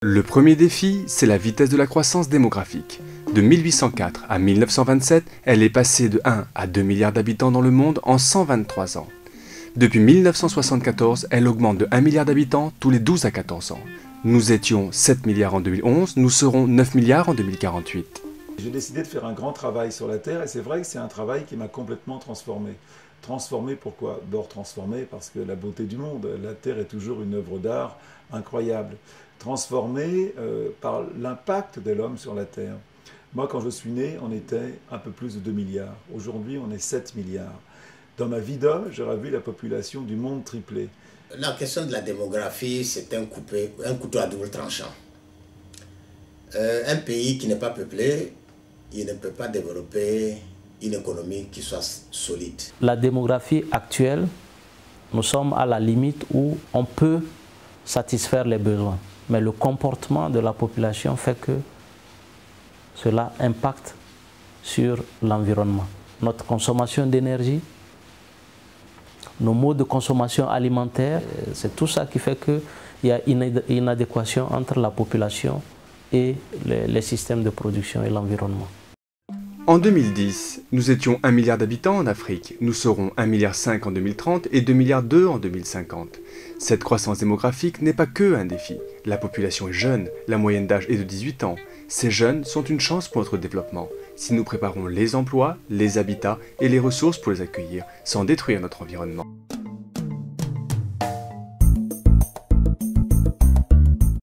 Le premier défi, c'est la vitesse de la croissance démographique. De 1804 à 1927, elle est passée de 1 à 2 milliards d'habitants dans le monde en 123 ans. Depuis 1974, elle augmente de 1 milliard d'habitants tous les 12 à 14 ans. Nous étions 7 milliards en 2011, nous serons 9 milliards en 2048. J'ai décidé de faire un grand travail sur la Terre et c'est vrai que c'est un travail qui m'a complètement transformé. Transformé pourquoi? D'abord transformé parce que la beauté du monde, la Terre est toujours une œuvre d'art incroyable. Transformé par l'impact de l'homme sur la Terre. Moi quand je suis né, on était un peu plus de 2 milliards. Aujourd'hui on est 7 milliards. Dans ma vie d'homme, j'aurais vu la population du monde tripler. La question de la démographie, c'est un couteau à double tranchant. Un pays qui n'est pas peuplé, il ne peut pas développer une économie qui soit solide. La démographie actuelle, nous sommes à la limite où on peut satisfaire les besoins. Mais le comportement de la population fait que cela impacte sur l'environnement. Notre consommation d'énergie, nos modes de consommation alimentaire, c'est tout ça qui fait qu'il y a une inadéquation entre la population et les systèmes de production et l'environnement. En 2010, nous étions 1 milliard d'habitants en Afrique. Nous serons 1,5 milliard en 2030 et 2,2 milliards en 2050. Cette croissance démographique n'est pas que un défi. La population est jeune, la moyenne d'âge est de 18 ans. Ces jeunes sont une chance pour notre développement, si nous préparons les emplois, les habitats et les ressources pour les accueillir, sans détruire notre environnement.